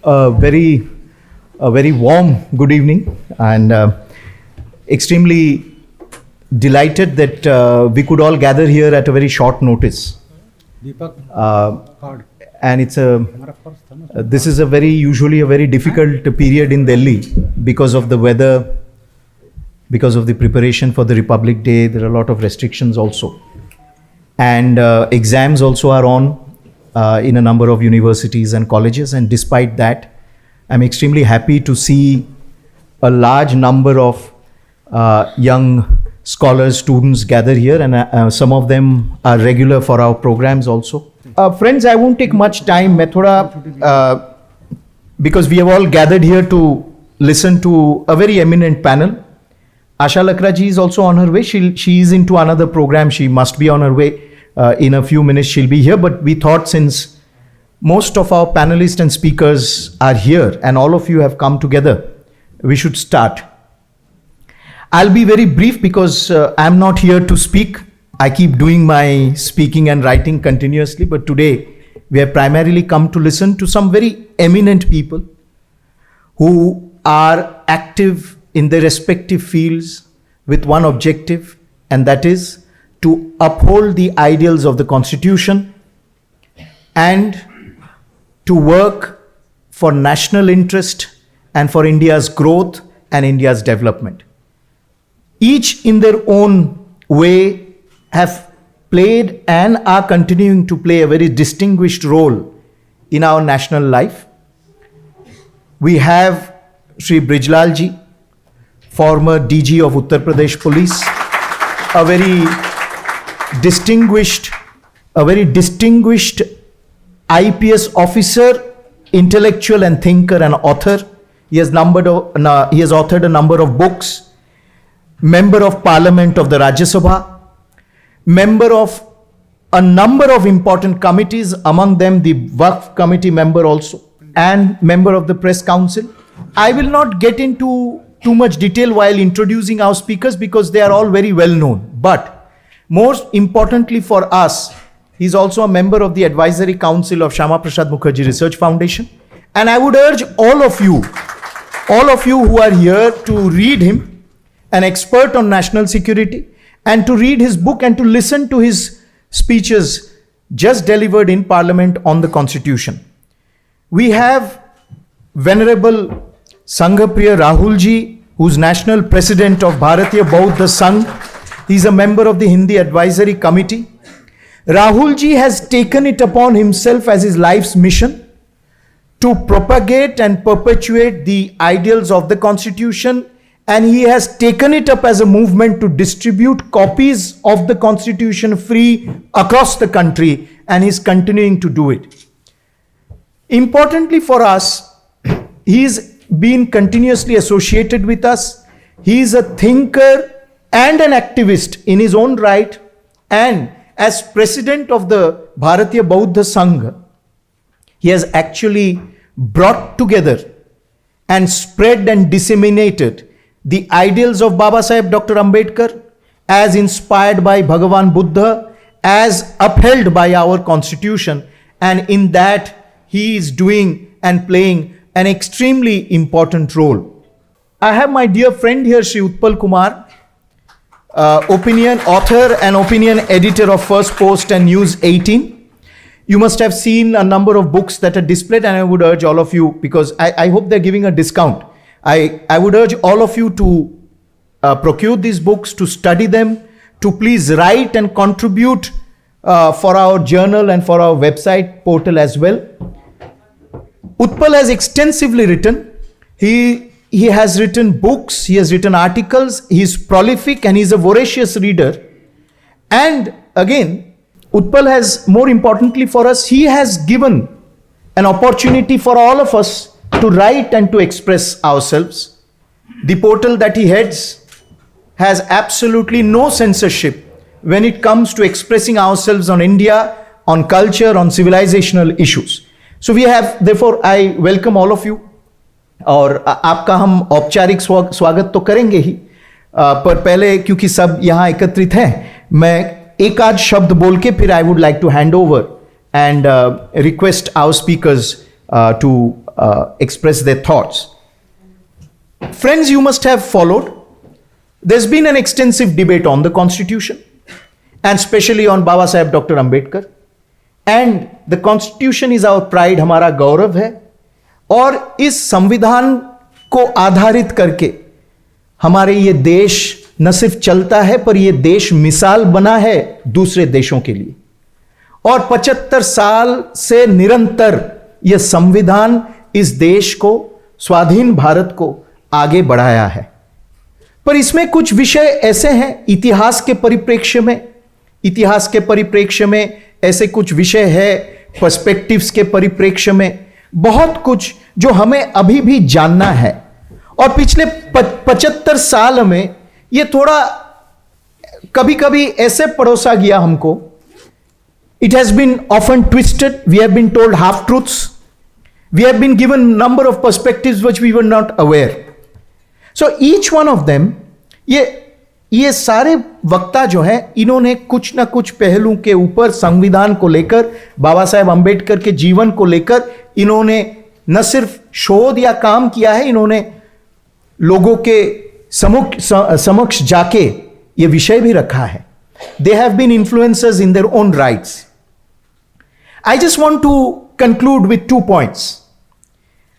a very warm good evening, and extremely delighted that we could all gather here at a very short notice. And this is usually a very difficult period in Delhi because of the weather, because of the preparation for the Republic Day. There are a lot of restrictions also, and exams also are on in a number of universities and colleges. And despite that, I'm extremely happy to see a large number of young scholars, students gather here, and some of them are regular for our programs also. Friends, I won't take much time. Because we have all gathered here to listen to a very eminent panel. Asha Lakra ji is also on her way. She is into another program. She must be on her way. In a few minutes she'll be here. But we thought, since most of our panelists and speakers are here and all of you have come together, we should start. I'll be very brief because I'm not here to speak. I keep doing my speaking and writing continuously, but today we have primarily come to listen to some very eminent people who are active in their respective fields with one objective, and that is to uphold the ideals of the Constitution and to work for national interest and for India's growth and India's development. Each in their own way have played and are continuing to play a very distinguished role in our national life. We have Shri Brijlal ji, former DG of Uttar Pradesh Police, a very distinguished IPS officer, intellectual and thinker and author. He has authored a number of books. Member of Parliament of the Rajya Sabha, member of a number of important committees, among them the Waqf committee member also, and member of the Press Council. I will not get into too much detail while introducing our speakers because they are all very well known. But most importantly for us, he is also a member of the Advisory Council of Shyama Prasad Mukherjee Research Foundation. And I would urge all of you who are here to read him, an expert on national security, and to read his book and to listen to his speeches just delivered in Parliament on the Constitution. We have Venerable Sanghapriya Rahul ji, who's National President of Bharatiya Bauddha Sangh. He's a member of the Hindi Advisory Committee. Rahul ji has taken it upon himself as his life's mission to propagate and perpetuate the ideals of the Constitution, and he has taken it up as a movement to distribute copies of the Constitution free across the country, and he's continuing to do it. Importantly for us, he's been continuously associated with us. He is a thinker and an activist in his own right, and as president of the Bharatiya Bauddha Sangha, he has actually brought together and spread and disseminated the ideals of Baba Saheb Dr. Ambedkar, as inspired by Bhagavan Buddha, as upheld by our Constitution, and in that he is doing and playing an extremely important role. I have my dear friend here, Shri Utpal Kumar, opinion author and opinion editor of First Post and News 18. You must have seen a number of books that are displayed, and I would urge all of you, because I hope they're giving a discount. I would urge all of you to procure these books, to study them, to please write and contribute for our journal and for our website portal as well. Utpal has extensively written. He has written books, he has written articles, he is prolific and he is a voracious reader. And again, Utpal has, more importantly for us, he has given an opportunity for all of us to write and to express ourselves. The portal that he heads has absolutely no censorship when it comes to expressing ourselves on India, on culture, on civilizational issues. So we have, therefore, I welcome all of you. और आपका हम औपचारिक स्वागत तो करेंगे ही, पर पहले क्योंकि सब यहाँ एकत्रित हैं, मैं एक आध शब्द बोल के फिर I would like to hand over and request our speakers to express their thoughts. Friends, you must have followed. There's been an extensive debate on the Constitution, and especially on Baba Saheb Dr. Ambedkar. And the Constitution is our pride, हमारा गौरव है. और इस संविधान को आधारित करके हमारे ये देश न सिर्फ चलता है, पर ये देश मिसाल बना है दूसरे देशों के लिए. और 75 साल से निरंतर यह संविधान इस देश को, स्वाधीन भारत को आगे बढ़ाया है. पर इसमें कुछ विषय ऐसे हैं इतिहास के परिप्रेक्ष्य में ऐसे कुछ विषय है, पर्सपेक्टिव्स के परिप्रेक्ष्य में बहुत कुछ जो हमें अभी भी जानना है. और पिछले 75 साल में ये थोड़ा कभी कभी ऐसे परोसा गया हमको. It has been often twisted. We have been told half truths. We have been given number of perspectives which we were not aware. So each one of them, ये सारे वक्ता जो हैं, इन्होंने कुछ ना कुछ पहलू के ऊपर संविधान को लेकर, बाबा साहेब अंबेडकर के जीवन को लेकर इन्होंने न सिर्फ शोध या काम किया है, इन्होंने लोगों के समक्ष जाके ये विषय भी रखा है. They have been influencers in their own rights. I just want to conclude with 2 points.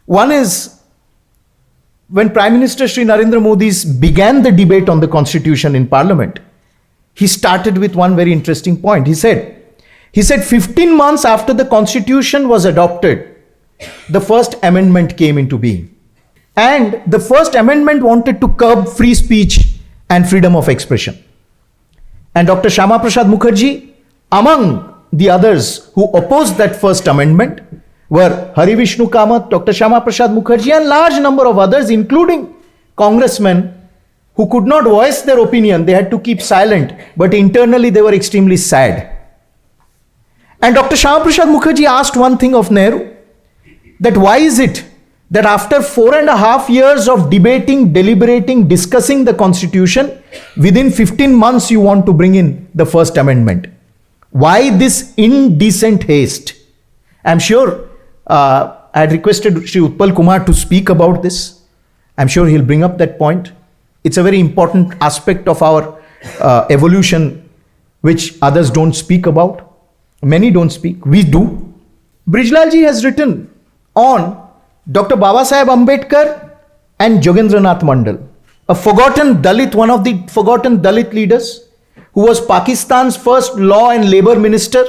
One is, when Prime Minister Shri Narendra Modi began the debate on the Constitution in Parliament, he started with one very interesting point. He said 15 months after the Constitution was adopted, the first amendment came into being. And the first amendment wanted to curb free speech and freedom of expression. And Dr. Shyama Prasad Mukherjee, among the others who opposed that first amendment, were Hari Vishnu Kamath, Dr. Shyama Prasad Mukherjee, and large number of others, including congressmen who could not voice their opinion. They had to keep silent, but internally they were extremely sad. And Dr. Shyama Prasad Mukherjee asked one thing of Nehru, that why is it that after 4.5 years of debating, deliberating, discussing the Constitution, within 15 months you want to bring in the First Amendment? Why this indecent haste? I'm sure I had requested Shri Utpal Kumar to speak about this. I'm sure he'll bring up that point. It's a very important aspect of our evolution which others don't speak about. Many don't speak. We do. Brijlal ji has written on Dr. Baba Saheb Ambedkar and Jogendranath Mandal, a forgotten Dalit, one of the forgotten Dalit leaders, who was Pakistan's first law and labor minister,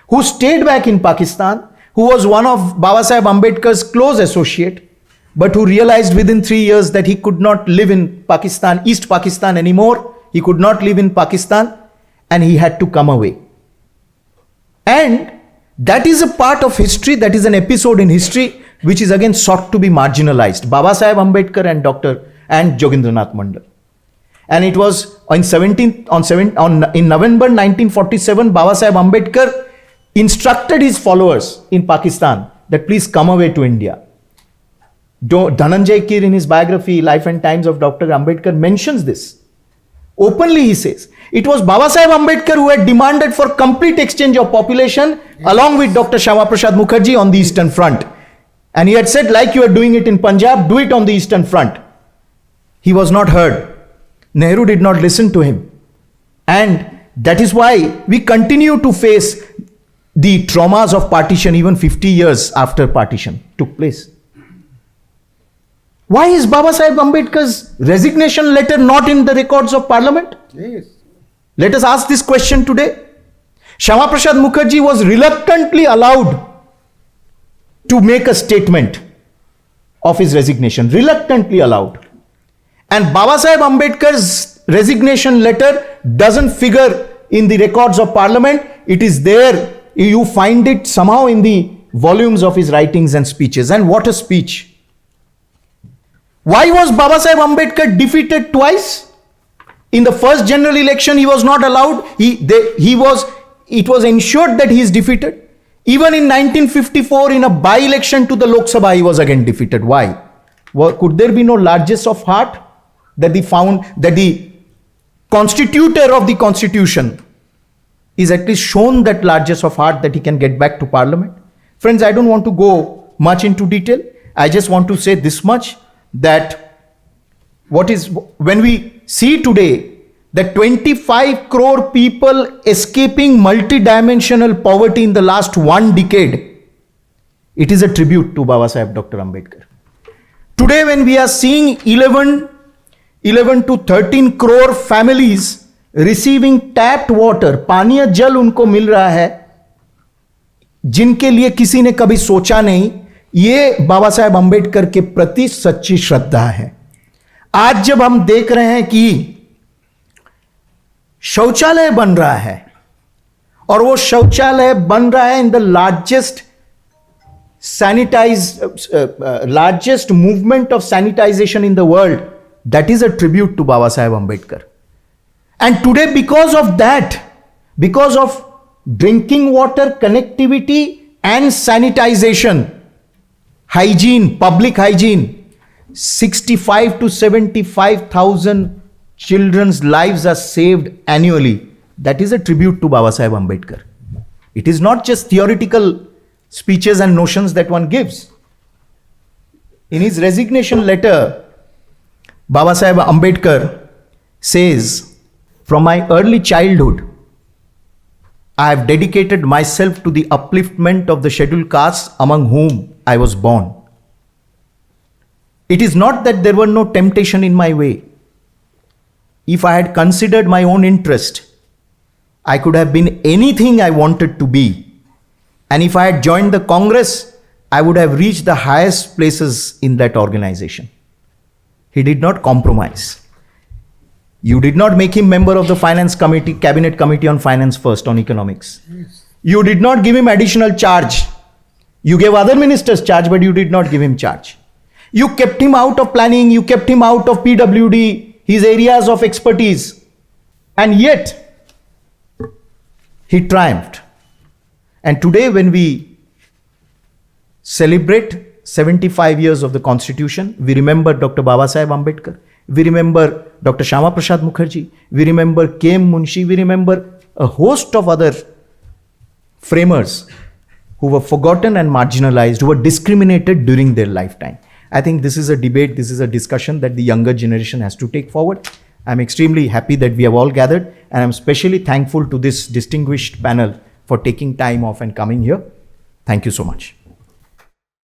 who stayed back in Pakistan, who was one of Baba Saheb Ambedkar's close associate, but who realized within 3 years that he could not live in Pakistan, East Pakistan anymore. He could not live in Pakistan and he had to come away. And that is a part of history, that is an episode in history which is again sought to be marginalized. Baba Saheb Ambedkar and Jogendranath Mandal. And it was in November 1947, Baba Saheb Ambedkar instructed his followers in Pakistan that please come away to India. Dhananjay Kir, in his biography, Life and Times of Dr. Ambedkar, mentions this. Openly he says, it was Baba Saheb Ambedkar who had demanded for complete exchange of population along with Dr. Shyama Prasad Mukherjee on the Eastern Front. And he had said, like you are doing it in Punjab, do it on the Eastern Front. He was not heard. Nehru did not listen to him. And that is why we continue to face the traumas of partition even 50 years after partition took place. Why is Baba Saheb Ambedkar's resignation letter not in the records of Parliament? Yes. Let us ask this question today. Shyama Prasad Mukherjee was reluctantly allowed to make a statement of his resignation. Reluctantly allowed. And Baba Saheb Ambedkar's resignation letter doesn't figure in the records of Parliament. It is there. You find it somehow in the volumes of his writings and speeches. And what a speech. Why was Baba Saheb Ambedkar defeated twice? In the first general election, he was not allowed. It was ensured that he is defeated. Even in 1954, in a by-election to the Lok Sabha, he was again defeated. Why? Could there be no largesse of heart that the constitutor of the Constitution is at least shown that largesse of heart that he can get back to Parliament? Friends, I don't want to go much into detail. I just want to say this much, that when we see today that 25 crore people escaping multidimensional poverty in the last 1 decade, it is a tribute to Baba Saheb Dr. Ambedkar. Today when we are seeing 11 to 13 crore families receiving tapped water, पानीय जल उनको मिल रहा है, जिनके लिए किसी ने कभी सोचा नहीं, ये बाबा साहेब अंबेडकर के प्रति सच्ची श्रद्धा है. आज जब हम देख रहे हैं कि शौचालय बन रहा है, और वो शौचालय बन रहा है in the largest movement of sanitization in the world, that is a tribute to Baba Saheb Ambedkar. And today, because of that, because of drinking water, connectivity and sanitization, hygiene, public hygiene, 65 to 75,000 children's lives are saved annually. That is a tribute to Baba Saheb Ambedkar. It is not just theoretical speeches and notions that one gives. In his resignation letter, Baba Saheb Ambedkar says, "From my early childhood, I have dedicated myself to the upliftment of the scheduled castes among whom I was born. It is not that there were no temptation in my way. If I had considered my own interest, I could have been anything I wanted to be. And if I had joined the Congress, I would have reached the highest places in that organization." He did not compromise. You did not make him member of the finance committee, cabinet committee on finance first, on economics. Yes. You did not give him additional charge. You gave other ministers charge, but you did not give him charge. You kept him out of planning, you kept him out of PWD, his areas of expertise. And yet, he triumphed. And today when we celebrate 75 years of the Constitution, we remember Dr. Baba Saheb Ambedkar, we remember Dr. Shyama Prasad Mukherjee, we remember K.M. Munshi, we remember a host of other framers who were forgotten and marginalized, who were discriminated during their lifetime. I think this is a debate, this is a discussion that the younger generation has to take forward. I'm extremely happy that we have all gathered, and I'm especially thankful to this distinguished panel for taking time off and coming here. Thank you so much.